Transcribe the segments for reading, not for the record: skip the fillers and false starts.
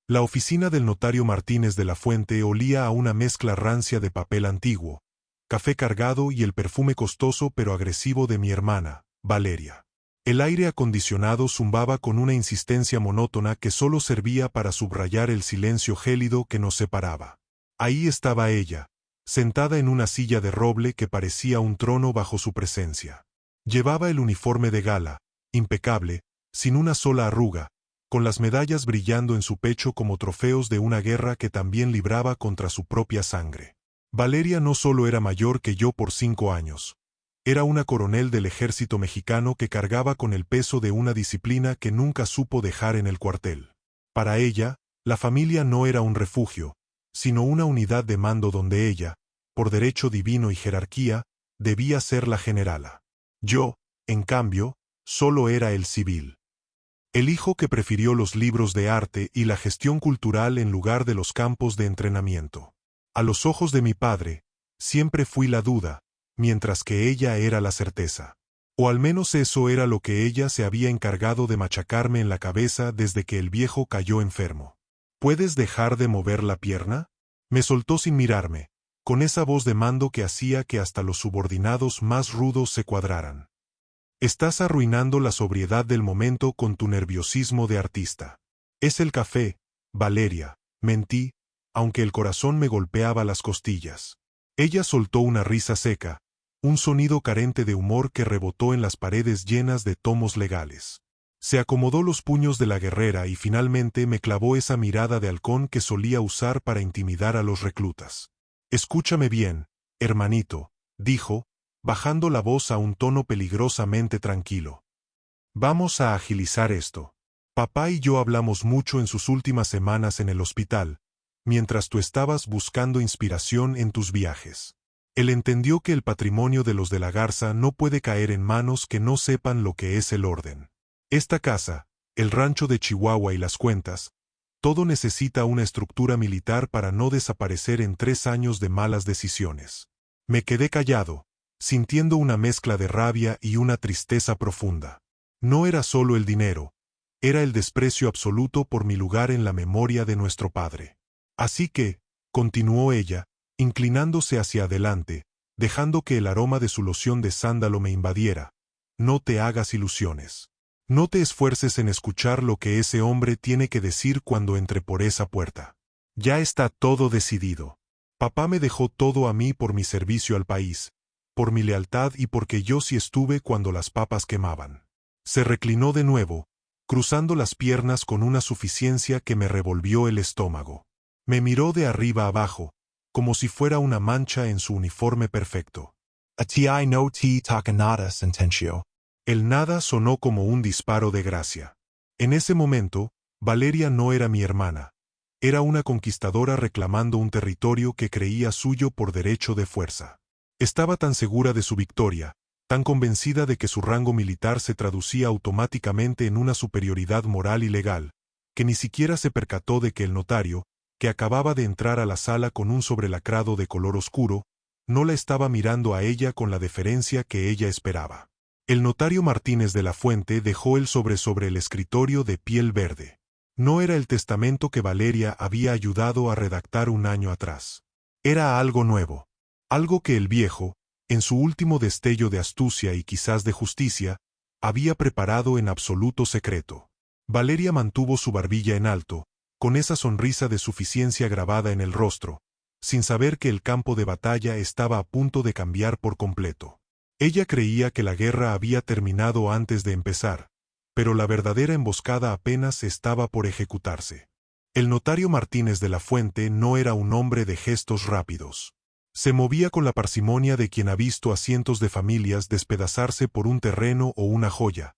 La oficina del notario Martínez de la Fuente olía a una mezcla rancia de papel antiguo, café cargado y el perfume costoso pero agresivo de mi hermana, Valeria. El aire acondicionado zumbaba con una insistencia monótona que solo servía para subrayar el silencio gélido que nos separaba. Ahí estaba ella, sentada en una silla de roble que parecía un trono bajo su presencia. Llevaba el uniforme de gala, impecable, sin una sola arruga, con las medallas brillando en su pecho como trofeos de una guerra que también libraba contra su propia sangre. Valeria no solo era mayor que yo por 5 años. Era una coronel del ejército mexicano que cargaba con el peso de una disciplina que nunca supo dejar en el cuartel. Para ella, la familia no era un refugio, sino una unidad de mando donde ella, por derecho divino y jerarquía, debía ser la generala. Yo, en cambio, solo era el civil. El hijo que prefirió los libros de arte y la gestión cultural en lugar de los campos de entrenamiento. A los ojos de mi padre, siempre fui la duda, mientras que ella era la certeza. O al menos eso era lo que ella se había encargado de machacarme en la cabeza desde que el viejo cayó enfermo. ¿Puedes dejar de mover la pierna? Me soltó sin mirarme, con esa voz de mando que hacía que hasta los subordinados más rudos se cuadraran. Estás arruinando la sobriedad del momento con tu nerviosismo de artista. Es el café, Valeria, mentí, aunque el corazón me golpeaba las costillas. Ella soltó una risa seca, un sonido carente de humor que rebotó en las paredes llenas de tomos legales. Se acomodó los puños de la guerrera y finalmente me clavó esa mirada de halcón que solía usar para intimidar a los reclutas. Escúchame bien, hermanito, dijo, bajando la voz a un tono peligrosamente tranquilo. Vamos a agilizar esto. Papá y yo hablamos mucho en sus últimas semanas en el hospital, mientras tú estabas buscando inspiración en tus viajes. Él entendió que el patrimonio de los de la Garza no puede caer en manos que no sepan lo que es el orden. Esta casa, el rancho de Chihuahua y las cuentas, todo necesita una estructura militar para no desaparecer en 3 años de malas decisiones. Me quedé callado, sintiendo una mezcla de rabia y una tristeza profunda. No era solo el dinero, era el desprecio absoluto por mi lugar en la memoria de nuestro padre. Así que, continuó ella, inclinándose hacia adelante, dejando que el aroma de su loción de sándalo me invadiera, no te hagas ilusiones. No te esfuerces en escuchar lo que ese hombre tiene que decir cuando entre por esa puerta. Ya está todo decidido. Papá me dejó todo a mí por mi servicio al país, por mi lealtad y porque yo sí estuve cuando las papas quemaban. Se reclinó de nuevo, cruzando las piernas con una suficiencia que me revolvió el estómago. Me miró de arriba abajo, como si fuera una mancha en su uniforme perfecto. Ati no te toca nada, sentenció. El nada sonó como un disparo de gracia. En ese momento, Valeria no era mi hermana. Era una conquistadora reclamando un territorio que creía suyo por derecho de fuerza. Estaba tan segura de su victoria, tan convencida de que su rango militar se traducía automáticamente en una superioridad moral y legal, que ni siquiera se percató de que el notario, que acababa de entrar a la sala con un sobrelacrado de color oscuro, no la estaba mirando a ella con la deferencia que ella esperaba. El notario Martínez de la Fuente dejó el sobre el escritorio de piel verde. No era el testamento que Valeria había ayudado a redactar un año atrás. Era algo nuevo. Algo que el viejo, en su último destello de astucia y quizás de justicia, había preparado en absoluto secreto. Valeria mantuvo su barbilla en alto, con esa sonrisa de suficiencia grabada en el rostro, sin saber que el campo de batalla estaba a punto de cambiar por completo. Ella creía que la guerra había terminado antes de empezar, pero la verdadera emboscada apenas estaba por ejecutarse. El notario Martínez de la Fuente no era un hombre de gestos rápidos. Se movía con la parsimonia de quien ha visto a cientos de familias despedazarse por un terreno o una joya,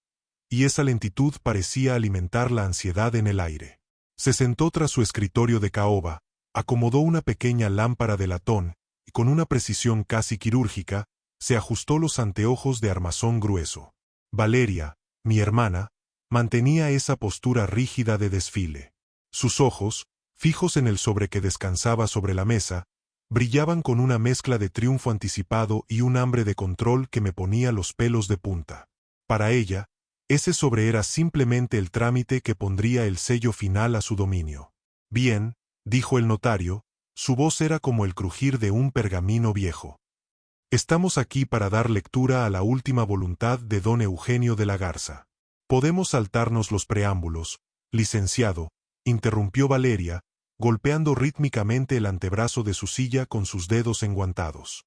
y esa lentitud parecía alimentar la ansiedad en el aire. Se sentó tras su escritorio de caoba, acomodó una pequeña lámpara de latón, y con una precisión casi quirúrgica, se ajustó los anteojos de armazón grueso. Valeria, mi hermana, mantenía esa postura rígida de desfile. Sus ojos, fijos en el sobre que descansaba sobre la mesa, brillaban con una mezcla de triunfo anticipado y un hambre de control que me ponía los pelos de punta. Para ella, ese sobre era simplemente el trámite que pondría el sello final a su dominio. Bien, dijo el notario, su voz era como el crujir de un pergamino viejo. Estamos aquí para dar lectura a la última voluntad de don Eugenio de la Garza. Podemos saltarnos los preámbulos, licenciado, interrumpió Valeria, golpeando rítmicamente el antebrazo de su silla con sus dedos enguantados.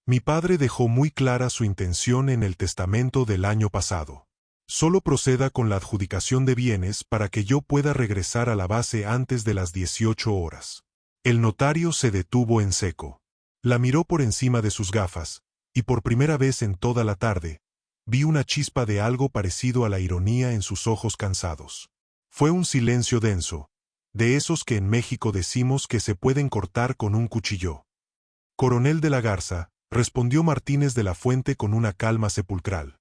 Mi padre dejó muy clara su intención en el testamento del año pasado. Solo proceda con la adjudicación de bienes para que yo pueda regresar a la base antes de las 18 horas. El notario se detuvo en seco. La miró por encima de sus gafas, y por primera vez en toda la tarde, vi una chispa de algo parecido a la ironía en sus ojos cansados. Fue un silencio denso, de esos que en México decimos que se pueden cortar con un cuchillo. Coronel de la Garza, respondió Martínez de la Fuente con una calma sepulcral.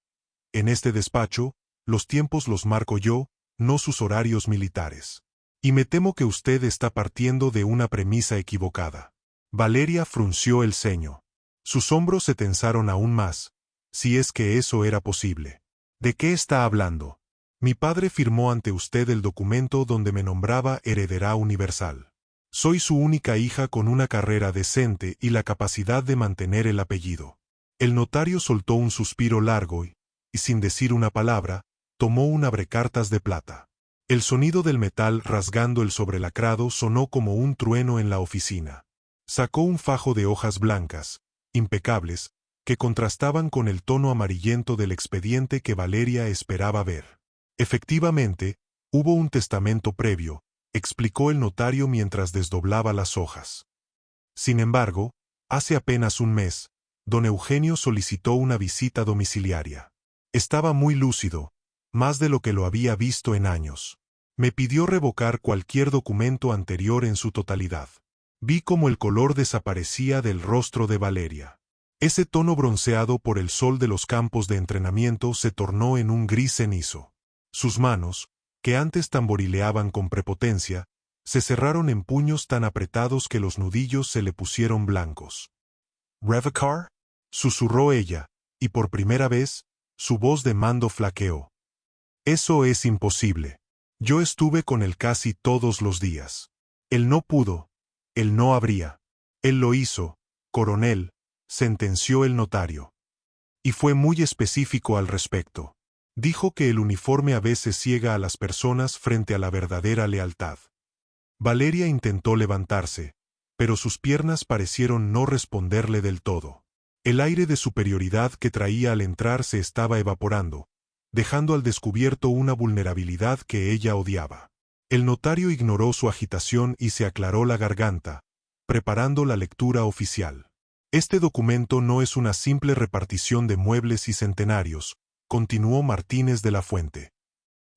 En este despacho, los tiempos los marco yo, no sus horarios militares. Y me temo que usted está partiendo de una premisa equivocada. Valeria frunció el ceño. Sus hombros se tensaron aún más, si es que eso era posible. ¿De qué está hablando? Mi padre firmó ante usted el documento donde me nombraba heredera universal. Soy su única hija con una carrera decente y la capacidad de mantener el apellido. El notario soltó un suspiro largo y, sin decir una palabra, tomó un abrecartas de plata. El sonido del metal rasgando el sobrelacrado sonó como un trueno en la oficina. Sacó un fajo de hojas blancas, impecables, que contrastaban con el tono amarillento del expediente que Valeria esperaba ver. Efectivamente, hubo un testamento previo, explicó el notario mientras desdoblaba las hojas. Sin embargo, hace apenas un mes, don Eugenio solicitó una visita domiciliaria. Estaba muy lúcido, más de lo que lo había visto en años. Me pidió revocar cualquier documento anterior en su totalidad. Vi cómo el color desaparecía del rostro de Valeria. Ese tono bronceado por el sol de los campos de entrenamiento se tornó en un gris cenizo. Sus manos, que antes tamborileaban con prepotencia, se cerraron en puños tan apretados que los nudillos se le pusieron blancos. «¿Revocar?», susurró ella, y por primera vez, su voz de mando flaqueó. «Eso es imposible. Yo estuve con él casi todos los días. Él no pudo. Él no habría. Él lo hizo, coronel», sentenció el notario. Y fue muy específico al respecto. Dijo que el uniforme a veces ciega a las personas frente a la verdadera lealtad. Valeria intentó levantarse, pero sus piernas parecieron no responderle del todo. El aire de superioridad que traía al entrar se estaba evaporando, dejando al descubierto una vulnerabilidad que ella odiaba. El notario ignoró su agitación y se aclaró la garganta, preparando la lectura oficial. Este documento no es una simple repartición de muebles y centenarios, continuó Martínez de la Fuente.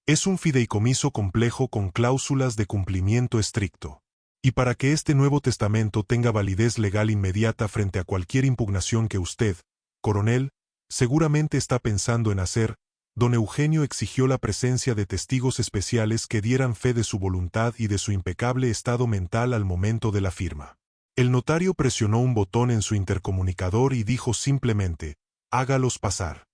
Es un fideicomiso complejo con cláusulas de cumplimiento estricto. Y para que este nuevo testamento tenga validez legal inmediata frente a cualquier impugnación que usted, coronel, seguramente está pensando en hacer, don Eugenio exigió la presencia de testigos especiales que dieran fe de su voluntad y de su impecable estado mental al momento de la firma. El notario presionó un botón en su intercomunicador y dijo simplemente, «Hágalos pasar».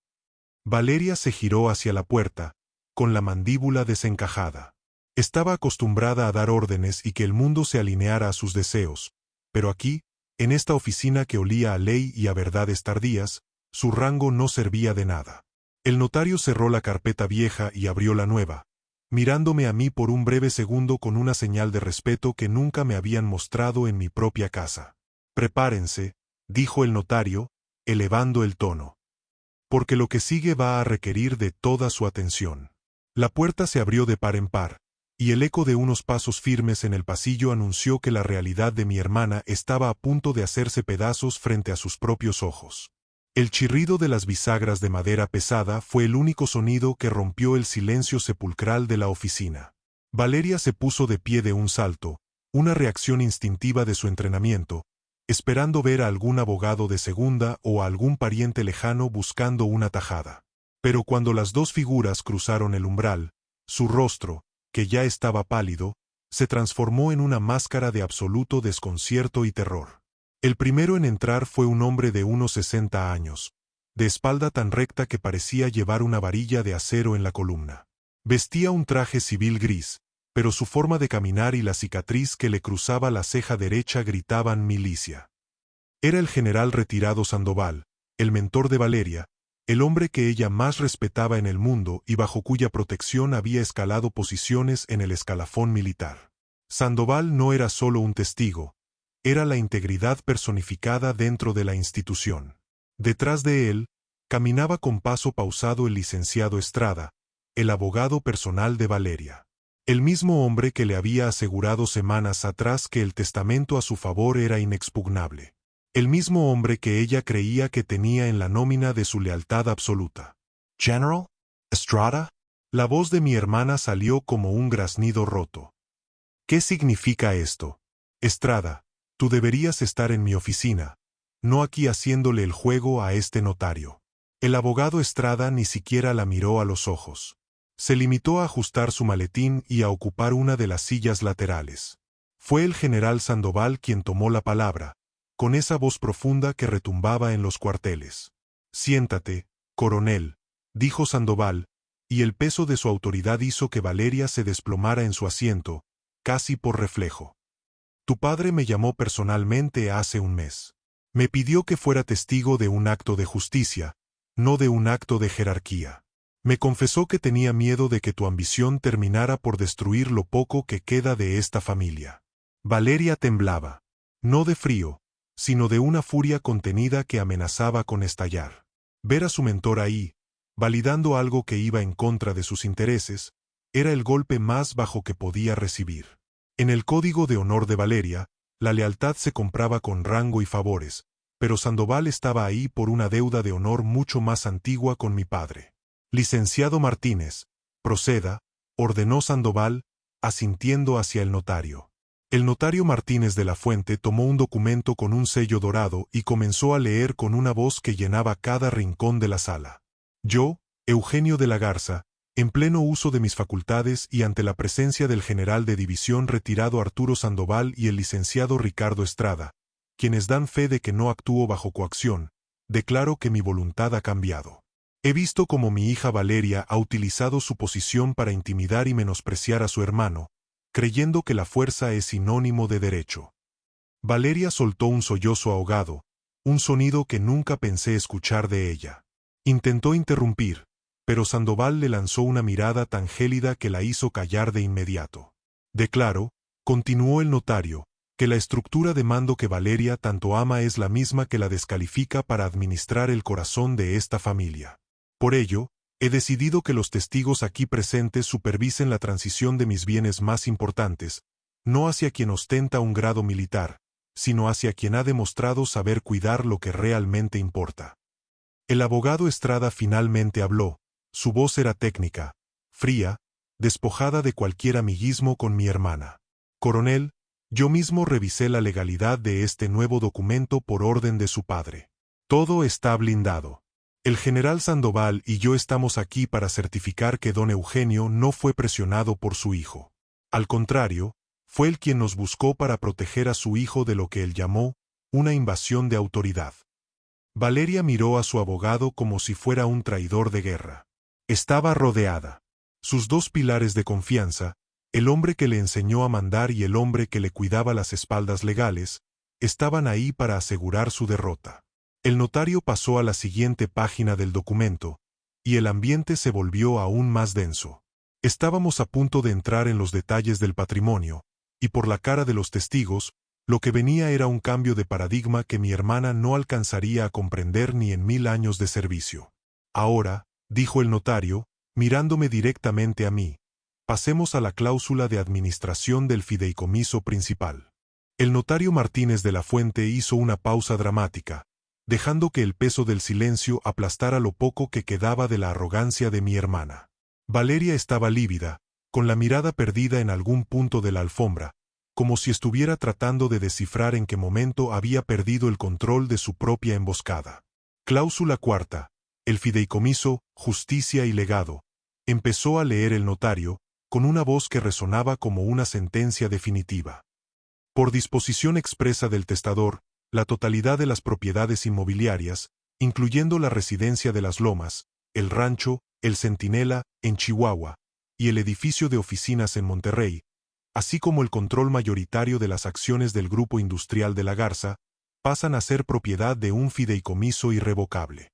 Valeria se giró hacia la puerta, con la mandíbula desencajada. Estaba acostumbrada a dar órdenes y que el mundo se alineara a sus deseos, pero aquí, en esta oficina que olía a ley y a verdades tardías, su rango no servía de nada. El notario cerró la carpeta vieja y abrió la nueva, mirándome a mí por un breve segundo con una señal de respeto que nunca me habían mostrado en mi propia casa. «Prepárense», dijo el notario, elevando el tono. «Porque lo que sigue va a requerir de toda su atención». La puerta se abrió de par en par, y el eco de unos pasos firmes en el pasillo anunció que la realidad de mi hermana estaba a punto de hacerse pedazos frente a sus propios ojos. El chirrido de las bisagras de madera pesada fue el único sonido que rompió el silencio sepulcral de la oficina. Valeria se puso de pie de un salto, una reacción instintiva de su entrenamiento, esperando ver a algún abogado de segunda o a algún pariente lejano buscando una tajada. Pero cuando las dos figuras cruzaron el umbral, su rostro, que ya estaba pálido, se transformó en una máscara de absoluto desconcierto y terror. El primero en entrar fue un hombre de unos 60 años, de espalda tan recta que parecía llevar una varilla de acero en la columna. Vestía un traje civil gris, pero su forma de caminar y la cicatriz que le cruzaba la ceja derecha gritaban milicia. Era el general retirado Sandoval, el mentor de Valeria, el hombre que ella más respetaba en el mundo y bajo cuya protección había escalado posiciones en el escalafón militar. Sandoval no era solo un testigo, era la integridad personificada dentro de la institución. Detrás de él, caminaba con paso pausado el licenciado Estrada, el abogado personal de Valeria. El mismo hombre que le había asegurado semanas atrás que el testamento a su favor era inexpugnable. El mismo hombre que ella creía que tenía en la nómina de su lealtad absoluta. General? Estrada? La voz de mi hermana salió como un graznido roto. ¿Qué significa esto? Estrada, tú deberías estar en mi oficina, no aquí haciéndole el juego a este notario. El abogado Estrada ni siquiera la miró a los ojos. Se limitó a ajustar su maletín y a ocupar una de las sillas laterales. Fue el general Sandoval quien tomó la palabra, con esa voz profunda que retumbaba en los cuarteles. Siéntate, coronel, dijo Sandoval, y el peso de su autoridad hizo que Valeria se desplomara en su asiento, casi por reflejo. Tu padre me llamó personalmente hace un mes. Me pidió que fuera testigo de un acto de justicia, no de un acto de jerarquía. Me confesó que tenía miedo de que tu ambición terminara por destruir lo poco que queda de esta familia. Valeria temblaba, no de frío, sino de una furia contenida que amenazaba con estallar. Ver a su mentor ahí, validando algo que iba en contra de sus intereses, era el golpe más bajo que podía recibir. En el código de honor de Valeria, la lealtad se compraba con rango y favores, pero Sandoval estaba ahí por una deuda de honor mucho más antigua con mi padre. Licenciado Martínez, proceda, ordenó Sandoval, asintiendo hacia el notario. El notario Martínez de la Fuente tomó un documento con un sello dorado y comenzó a leer con una voz que llenaba cada rincón de la sala. Yo, Eugenio de la Garza, en pleno uso de mis facultades y ante la presencia del general de división retirado Arturo Sandoval y el licenciado Ricardo Estrada, quienes dan fe de que no actúo bajo coacción, declaro que mi voluntad ha cambiado. He visto cómo mi hija Valeria ha utilizado su posición para intimidar y menospreciar a su hermano, creyendo que la fuerza es sinónimo de derecho. Valeria soltó un sollozo ahogado, un sonido que nunca pensé escuchar de ella. Intentó interrumpir, pero Sandoval le lanzó una mirada tan gélida que la hizo callar de inmediato. Declaro, continuó el notario, que la estructura de mando que Valeria tanto ama es la misma que la descalifica para administrar el corazón de esta familia. Por ello, he decidido que los testigos aquí presentes supervisen la transición de mis bienes más importantes, no hacia quien ostenta un grado militar, sino hacia quien ha demostrado saber cuidar lo que realmente importa. El abogado Estrada finalmente habló, su voz era técnica, fría, despojada de cualquier amiguismo con mi hermana. Coronel, yo mismo revisé la legalidad de este nuevo documento por orden de su padre. Todo está blindado. El general Sandoval y yo estamos aquí para certificar que don Eugenio no fue presionado por su hijo. Al contrario, fue él quien nos buscó para proteger a su hijo de lo que él llamó una invasión de autoridad. Valeria miró a su abogado como si fuera un traidor de guerra. Estaba rodeada. Sus dos pilares de confianza, el hombre que le enseñó a mandar y el hombre que le cuidaba las espaldas legales, estaban ahí para asegurar su derrota. El notario pasó a la siguiente página del documento, y el ambiente se volvió aún más denso. Estábamos a punto de entrar en los detalles del patrimonio, y por la cara de los testigos, lo que venía era un cambio de paradigma que mi hermana no alcanzaría a comprender ni en 1000 años de servicio. Ahora, dijo el notario, mirándome directamente a mí, pasemos a la cláusula de administración del fideicomiso principal. El notario Martínez de la Fuente hizo una pausa dramática, dejando que el peso del silencio aplastara lo poco que quedaba de la arrogancia de mi hermana. Valeria estaba lívida, con la mirada perdida en algún punto de la alfombra, como si estuviera tratando de descifrar en qué momento había perdido el control de su propia emboscada. Cláusula cuarta. El fideicomiso, justicia y legado. Empezó a leer el notario, con una voz que resonaba como una sentencia definitiva. Por disposición expresa del testador, la totalidad de las propiedades inmobiliarias, incluyendo la residencia de Las Lomas, el rancho, el Centinela, en Chihuahua, y el edificio de oficinas en Monterrey, así como el control mayoritario de las acciones del Grupo Industrial de la Garza, pasan a ser propiedad de un fideicomiso irrevocable.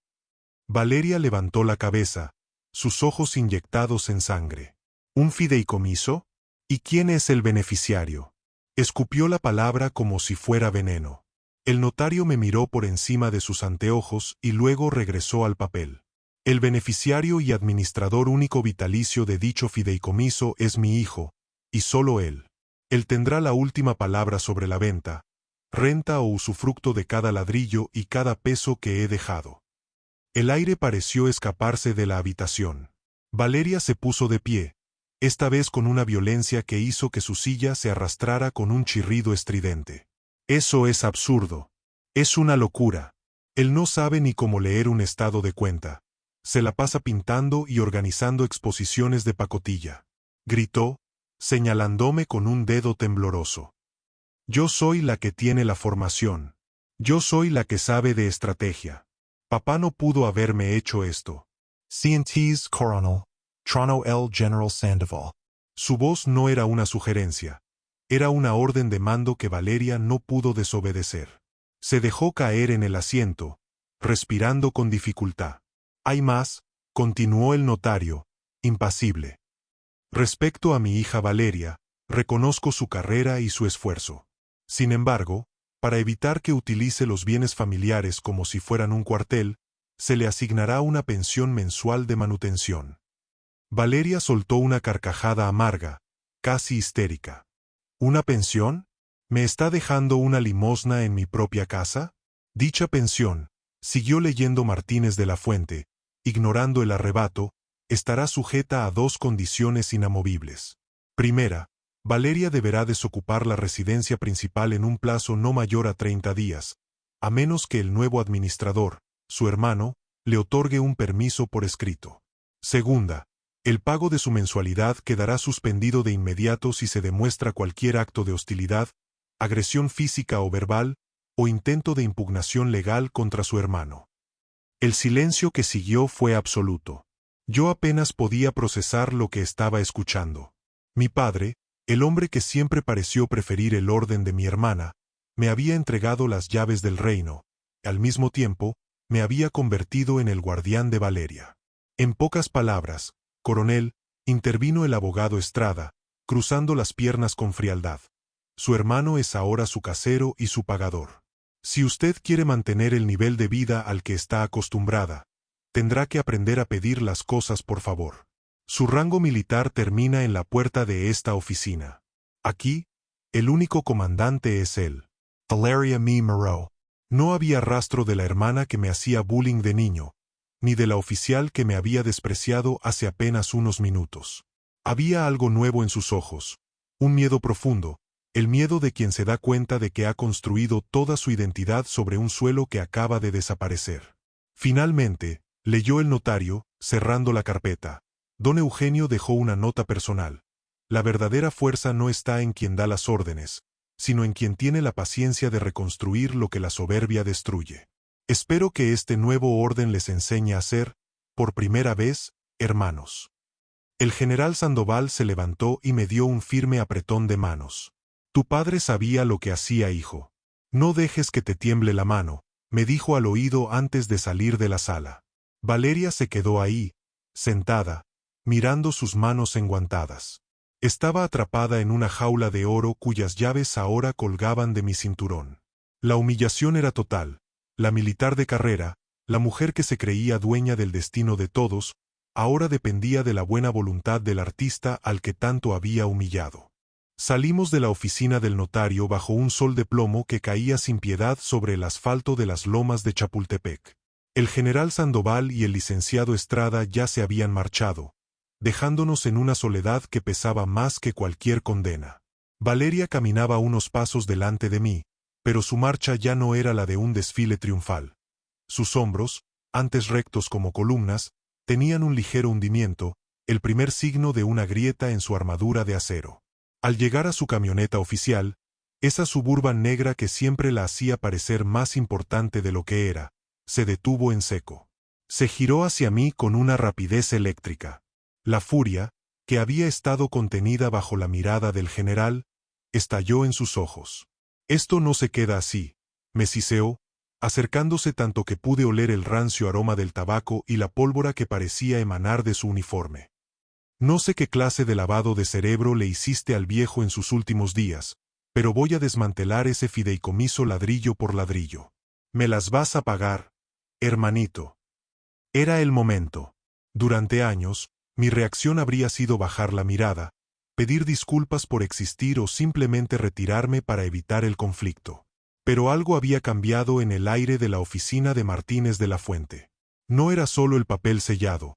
Valeria levantó la cabeza, sus ojos inyectados en sangre. ¿Un fideicomiso? ¿Y quién es el beneficiario? Escupió la palabra como si fuera veneno. El notario me miró por encima de sus anteojos y luego regresó al papel. El beneficiario y administrador único vitalicio de dicho fideicomiso es mi hijo, y solo él. Él tendrá la última palabra sobre la venta, renta o usufructo de cada ladrillo y cada peso que he dejado. El aire pareció escaparse de la habitación. Valeria se puso de pie, esta vez con una violencia que hizo que su silla se arrastrara con un chirrido estridente. Eso es absurdo. Es una locura. Él no sabe ni cómo leer un estado de cuenta. Se la pasa pintando y organizando exposiciones de pacotilla. Gritó, señalándome con un dedo tembloroso. Yo soy la que tiene la formación. Yo soy la que sabe de estrategia. Papá no pudo haberme hecho esto. C&T's Coronel, Toronto L. General Sandoval. Su voz no era una sugerencia. Era una orden de mando que Valeria no pudo desobedecer. Se dejó caer en el asiento, respirando con dificultad. Hay más, continuó el notario, impasible. Respecto a mi hija Valeria, reconozco su carrera y su esfuerzo. Sin embargo, para evitar que utilice los bienes familiares como si fueran un cuartel, se le asignará una pensión mensual de manutención. Valeria soltó una carcajada amarga, casi histérica. ¿Una pensión? ¿Me está dejando una limosna en mi propia casa? Dicha pensión, siguió leyendo Martínez de la Fuente, ignorando el arrebato, estará sujeta a dos condiciones inamovibles. Primera, Valeria deberá desocupar la residencia principal en un plazo no mayor a 30 días, a menos que el nuevo administrador, su hermano, le otorgue un permiso por escrito. Segunda, el pago de su mensualidad quedará suspendido de inmediato si se demuestra cualquier acto de hostilidad, agresión física o verbal, o intento de impugnación legal contra su hermano. El silencio que siguió fue absoluto. Yo apenas podía procesar lo que estaba escuchando. Mi padre, el hombre que siempre pareció preferir el orden de mi hermana, me había entregado las llaves del reino, y al mismo tiempo, me había convertido en el guardián de Valeria. En pocas palabras, coronel, intervino el abogado Estrada, cruzando las piernas con frialdad. Su hermano es ahora su casero y su pagador. Si usted quiere mantener el nivel de vida al que está acostumbrada, tendrá que aprender a pedir las cosas por favor. Su rango militar termina en la puerta de esta oficina. Aquí, el único comandante es él. Valeria M. Moreau. No había rastro de la hermana que me hacía bullying de niño, ni de la oficial que me había despreciado hace apenas unos minutos. Había algo nuevo en sus ojos, un miedo profundo, el miedo de quien se da cuenta de que ha construido toda su identidad sobre un suelo que acaba de desaparecer. Finalmente, leyó el notario, cerrando la carpeta. Don Eugenio dejó una nota personal. La verdadera fuerza no está en quien da las órdenes, sino en quien tiene la paciencia de reconstruir lo que la soberbia destruye. Espero que este nuevo orden les enseñe a ser, por primera vez, hermanos. El general Sandoval se levantó y me dio un firme apretón de manos. Tu padre sabía lo que hacía, hijo. No dejes que te tiemble la mano, me dijo al oído antes de salir de la sala. Valeria se quedó ahí, sentada, mirando sus manos enguantadas. Estaba atrapada en una jaula de oro cuyas llaves ahora colgaban de mi cinturón. La humillación era total. La militar de carrera, la mujer que se creía dueña del destino de todos, ahora dependía de la buena voluntad del artista al que tanto había humillado. Salimos de la oficina del notario bajo un sol de plomo que caía sin piedad sobre el asfalto de las lomas de Chapultepec. El general Sandoval y el licenciado Estrada ya se habían marchado, dejándonos en una soledad que pesaba más que cualquier condena. Valeria caminaba unos pasos delante de mí, pero su marcha ya no era la de un desfile triunfal. Sus hombros, antes rectos como columnas, tenían un ligero hundimiento, el primer signo de una grieta en su armadura de acero. Al llegar a su camioneta oficial, esa Suburban negra que siempre la hacía parecer más importante de lo que era, se detuvo en seco. Se giró hacia mí con una rapidez eléctrica. La furia, que había estado contenida bajo la mirada del general, estalló en sus ojos. Esto no se queda así, me siseó, acercándose tanto que pude oler el rancio aroma del tabaco y la pólvora que parecía emanar de su uniforme. No sé qué clase de lavado de cerebro le hiciste al viejo en sus últimos días, pero voy a desmantelar ese fideicomiso ladrillo por ladrillo. Me las vas a pagar, hermanito. Era el momento. Durante años, mi reacción habría sido bajar la mirada, pedir disculpas por existir o simplemente retirarme para evitar el conflicto. Pero algo había cambiado en el aire de la oficina de Martínez de la Fuente. No era solo el papel sellado,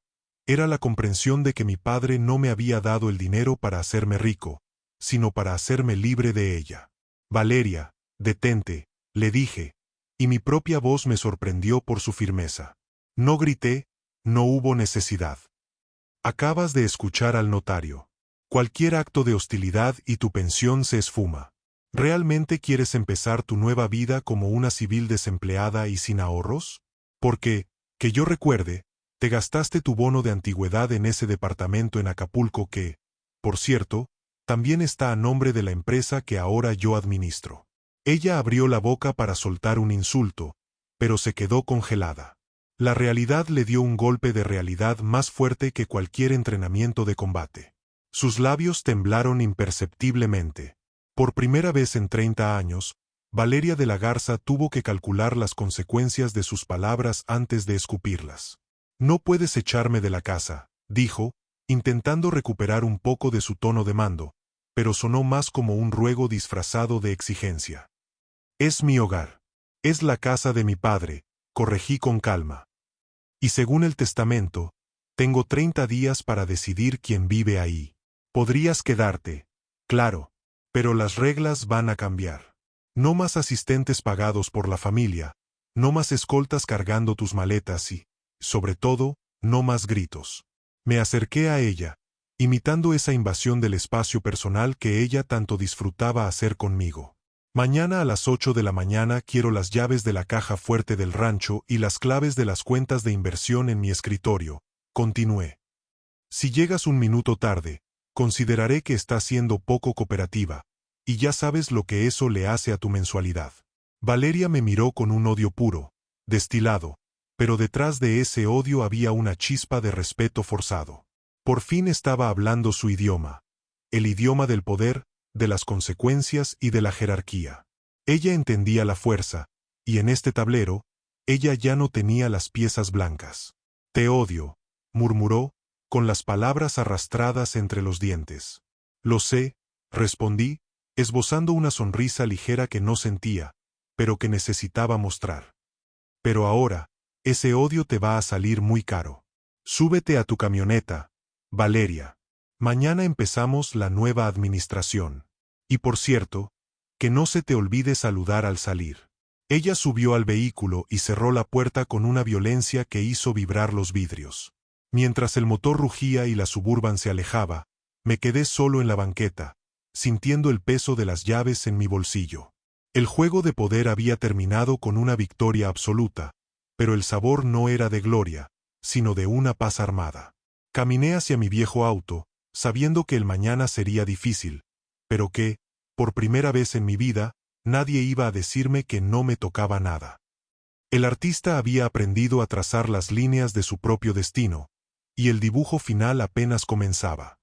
era la comprensión de que mi padre no me había dado el dinero para hacerme rico, sino para hacerme libre de ella. Valeria, detente, le dije, y mi propia voz me sorprendió por su firmeza. No grité, no hubo necesidad. Acabas de escuchar al notario. Cualquier acto de hostilidad y tu pensión se esfuma. ¿Realmente quieres empezar tu nueva vida como una civil desempleada y sin ahorros? Porque, que yo recuerde, te gastaste tu bono de antigüedad en ese departamento en Acapulco que, por cierto, también está a nombre de la empresa que ahora yo administro. Ella abrió la boca para soltar un insulto, pero se quedó congelada. La realidad le dio un golpe de realidad más fuerte que cualquier entrenamiento de combate. Sus labios temblaron imperceptiblemente. Por primera vez en 30 años, Valeria de la Garza tuvo que calcular las consecuencias de sus palabras antes de escupirlas. No puedes echarme de la casa, dijo, intentando recuperar un poco de su tono de mando, pero sonó más como un ruego disfrazado de exigencia. Es mi hogar. Es la casa de mi padre, corregí con calma. Y según el testamento, tengo 30 días para decidir quién vive ahí. Podrías quedarte, claro, pero las reglas van a cambiar. No más asistentes pagados por la familia, no más escoltas cargando tus maletas y, sobre todo, no más gritos. Me acerqué a ella, imitando esa invasión del espacio personal que ella tanto disfrutaba hacer conmigo. Mañana a las 8 de la mañana quiero las llaves de la caja fuerte del rancho y las claves de las cuentas de inversión en mi escritorio, continué. Si llegas un minuto tarde, consideraré que estás siendo poco cooperativa, y ya sabes lo que eso le hace a tu mensualidad. Valeria me miró con un odio puro, destilado, pero detrás de ese odio había una chispa de respeto forzado. Por fin estaba hablando su idioma, el idioma del poder, de las consecuencias y de la jerarquía. Ella entendía la fuerza, y en este tablero, ella ya no tenía las piezas blancas. Te odio, murmuró, con las palabras arrastradas entre los dientes. Lo sé, respondí, esbozando una sonrisa ligera que no sentía, pero que necesitaba mostrar. Pero ahora, ese odio te va a salir muy caro. Súbete a tu camioneta, Valeria. Mañana empezamos la nueva administración. Y por cierto, que no se te olvide saludar al salir. Ella subió al vehículo y cerró la puerta con una violencia que hizo vibrar los vidrios. Mientras el motor rugía y la Suburban se alejaba, me quedé solo en la banqueta, sintiendo el peso de las llaves en mi bolsillo. El juego de poder había terminado con una victoria absoluta, pero el sabor no era de gloria, sino de una paz armada. Caminé hacia mi viejo auto, sabiendo que el mañana sería difícil, pero que, por primera vez en mi vida, nadie iba a decirme que no me tocaba nada. El artista había aprendido a trazar las líneas de su propio destino, y el dibujo final apenas comenzaba.